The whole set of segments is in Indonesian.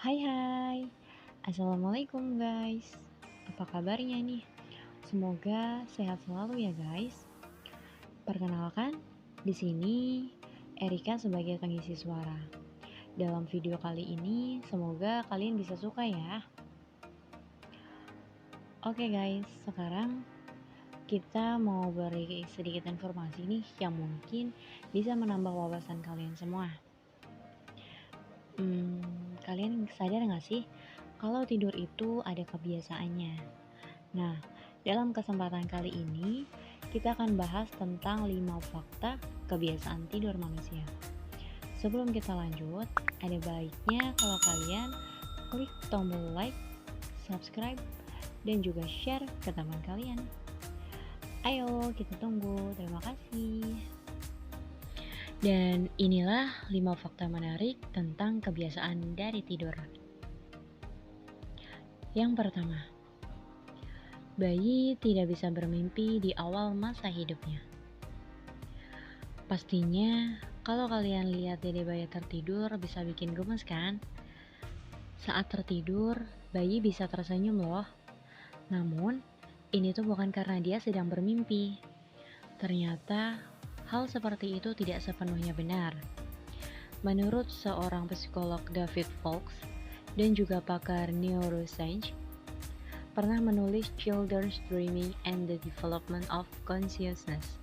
Hai hai, Assalamualaikum guys. Apa kabarnya nih? Semoga sehat selalu ya guys. Perkenalkan, di sini Erika sebagai pengisi suara. Dalam video kali ini, semoga kalian bisa suka ya. Oke guys, sekarang kita mau beri sedikit informasi nih yang mungkin bisa menambah wawasan kalian semua. Kalian sadar gak sih kalau tidur itu ada kebiasaannya? Nah, dalam kesempatan kali ini kita akan bahas tentang 5 fakta kebiasaan tidur manusia. Sebelum kita lanjut, ada baiknya kalau kalian klik tombol like, subscribe, dan juga share ke teman kalian. Ayo kita tunggu, terima kasih. Dan inilah 5 fakta menarik tentang kebiasaan dari tidur. Yang pertama, bayi tidak bisa bermimpi di awal masa hidupnya. Pastinya, kalau kalian lihat dede bayi tertidur bisa bikin gemes kan? Saat tertidur, bayi bisa tersenyum loh. Namun, ini tuh bukan karena dia sedang bermimpi. Ternyata, hal seperti itu tidak sepenuhnya benar. Menurut seorang psikolog David Foulkes dan juga pakar neuroscience, pernah menulis Children's Dreaming and the Development of Consciousness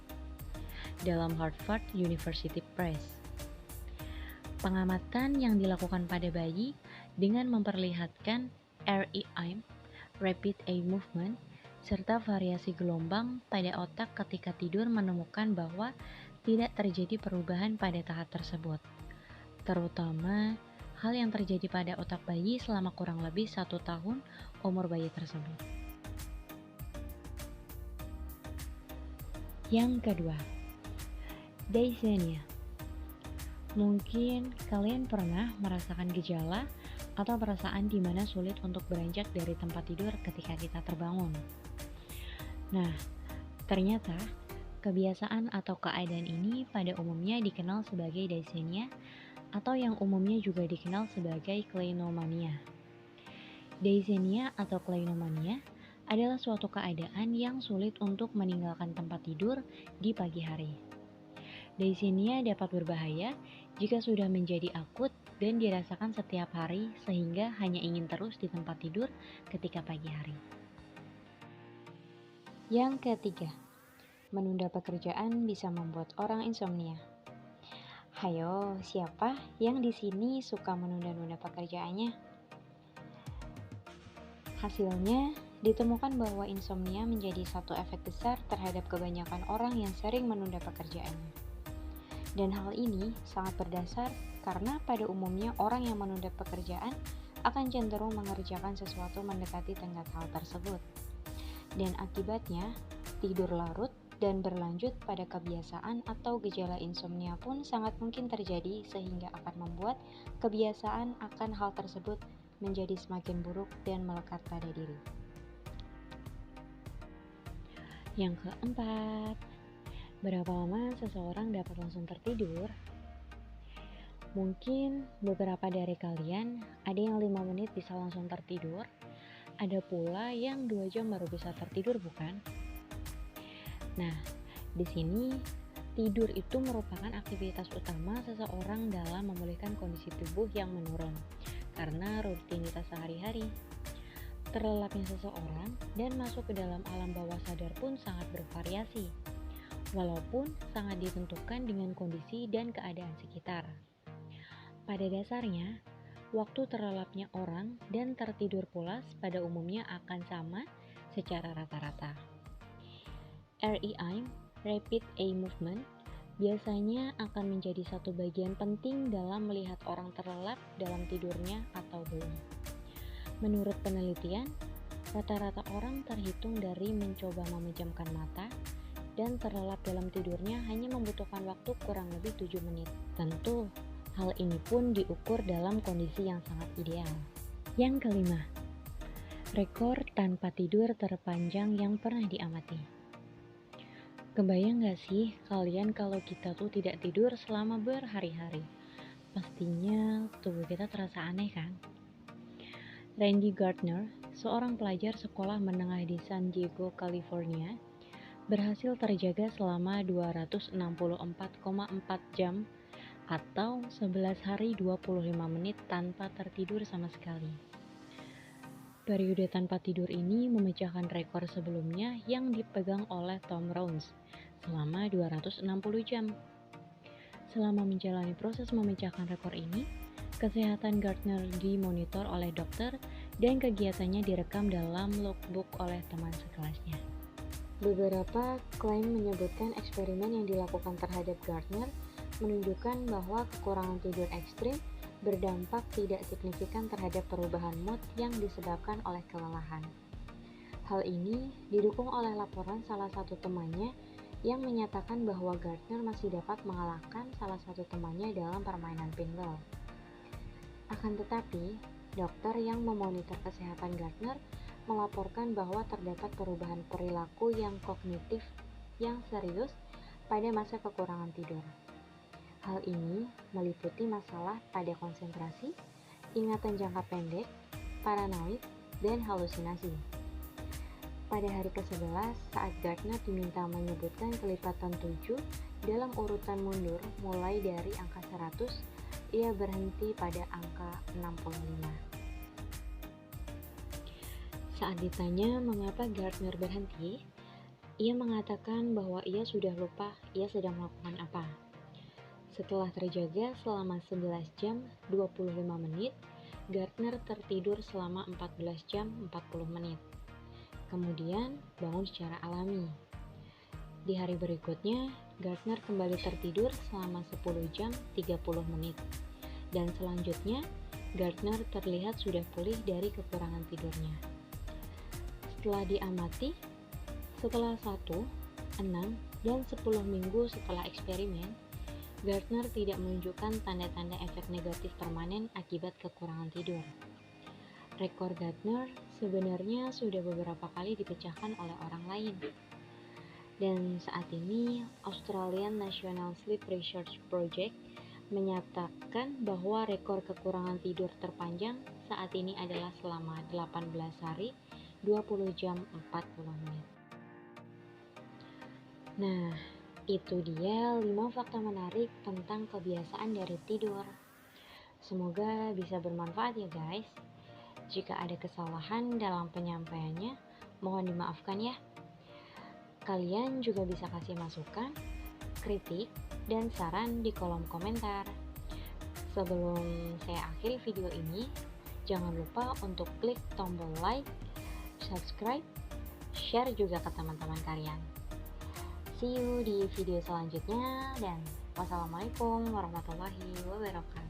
dalam Harvard University Press. Pengamatan yang dilakukan pada bayi dengan memperlihatkan REM, Rapid Eye Movement, serta variasi gelombang pada otak ketika tidur menemukan bahwa tidak terjadi perubahan pada tahap tersebut, terutama hal yang terjadi pada otak bayi selama kurang lebih 1 tahun umur bayi tersebut. Yang kedua, Dyspnea. Mungkin kalian pernah merasakan gejala atau perasaan di mana sulit untuk beranjak dari tempat tidur ketika kita terbangun. Nah, ternyata kebiasaan atau keadaan ini pada umumnya dikenal sebagai dyspnea atau yang umumnya juga dikenal sebagai kleinomania. Dyspnea atau kleinomania adalah suatu keadaan yang sulit untuk meninggalkan tempat tidur di pagi hari. Dyspnea dapat berbahaya jika sudah menjadi akut dan dirasakan setiap hari sehingga hanya ingin terus di tempat tidur ketika pagi hari. Yang ketiga, menunda pekerjaan bisa membuat orang insomnia. Hayo, siapa yang di sini suka menunda-nunda pekerjaannya? Hasilnya, ditemukan bahwa insomnia menjadi satu efek besar terhadap kebanyakan orang yang sering menunda pekerjaannya. Dan hal ini sangat berdasar karena pada umumnya orang yang menunda pekerjaan akan cenderung mengerjakan sesuatu mendekati tenggat hal tersebut. Dan akibatnya, tidur larut dan berlanjut pada kebiasaan atau gejala insomnia pun sangat mungkin terjadi sehingga akan membuat kebiasaan akan hal tersebut menjadi semakin buruk dan melekat pada diri. Yang keempat, berapa lama seseorang dapat langsung tertidur? Mungkin beberapa dari kalian ada yang 5 menit bisa langsung tertidur, ada pula yang 2 jam baru bisa tertidur, bukan? Nah, di sini tidur itu merupakan aktivitas utama seseorang dalam memulihkan kondisi tubuh yang menurun karena rutinitas sehari-hari. Terlelapnya seseorang dan masuk ke dalam alam bawah sadar pun sangat bervariasi, walaupun sangat ditentukan dengan kondisi dan keadaan sekitar. Pada dasarnya, waktu terlelapnya orang dan tertidur pulas pada umumnya akan sama secara rata-rata. REM, Rapid Eye Movement, biasanya akan menjadi satu bagian penting dalam melihat orang terlelap dalam tidurnya atau belum. Menurut penelitian, rata-rata orang terhitung dari mencoba memejamkan mata dan terlelap dalam tidurnya hanya membutuhkan waktu kurang lebih 7 menit. Tentu, hal ini pun diukur dalam kondisi yang sangat ideal. Yang kelima, rekor tanpa tidur terpanjang yang pernah diamati. Kebayang gak sih kalian kalau kita tuh tidak tidur selama berhari-hari? Pastinya tubuh kita terasa aneh kan? Randy Gardner, seorang pelajar sekolah menengah di San Diego, California, berhasil terjaga selama 264,4 jam atau 11 hari 25 menit tanpa tertidur sama sekali. Periode tanpa tidur ini memecahkan rekor sebelumnya yang dipegang oleh Tom Rounds selama 260 jam. Selama menjalani proses memecahkan rekor ini, kesehatan Gardner dimonitor oleh dokter dan kegiatannya direkam dalam logbook oleh teman sekelasnya. Beberapa klaim menyebutkan eksperimen yang dilakukan terhadap Gardner menunjukkan bahwa kekurangan tidur ekstrim berdampak tidak signifikan terhadap perubahan mood yang disebabkan oleh kelelahan. Hal ini didukung oleh laporan salah satu temannya yang menyatakan bahwa Gardner masih dapat mengalahkan salah satu temannya dalam permainan pinball. Akan tetapi, dokter yang memonitor kesehatan Gardner melaporkan bahwa terdapat perubahan perilaku yang kognitif yang serius pada masa kekurangan tidur. Hal ini meliputi masalah pada konsentrasi, ingatan jangka pendek, paranoid, dan halusinasi. Pada hari ke-11, saat Gardner diminta menyebutkan kelipatan 7 dalam urutan mundur mulai dari angka 100, ia berhenti pada angka 65. Saat ditanya mengapa Gardner berhenti, ia mengatakan bahwa ia sudah lupa ia sedang melakukan apa. Setelah terjaga selama 11 jam 25 menit, Gardner tertidur selama 14 jam 40 menit. Kemudian bangun secara alami. Di hari berikutnya, Gardner kembali tertidur selama 10 jam 30 menit. Dan selanjutnya, Gardner terlihat sudah pulih dari kekurangan tidurnya. Setelah diamati, setelah 1, 6, dan 10 minggu setelah eksperimen, Gardner tidak menunjukkan tanda-tanda efek negatif permanen akibat kekurangan tidur. Rekor Gardner sebenarnya sudah beberapa kali dipecahkan oleh orang lain. Dan saat ini, Australian National Sleep Research Project menyatakan bahwa rekor kekurangan tidur terpanjang saat ini adalah selama 18 hari, 20 jam 40 menit. Nah, itu dia 5 fakta menarik tentang kebiasaan dari tidur. Semoga bisa bermanfaat ya guys. Jika ada kesalahan dalam penyampaiannya, mohon dimaafkan ya. Kalian juga bisa kasih masukan, kritik, dan saran di kolom komentar. Sebelum saya akhiri video ini, jangan lupa untuk klik tombol like, subscribe, share juga ke teman-teman kalian. See you di video selanjutnya dan wassalamualaikum warahmatullahi wabarakatuh.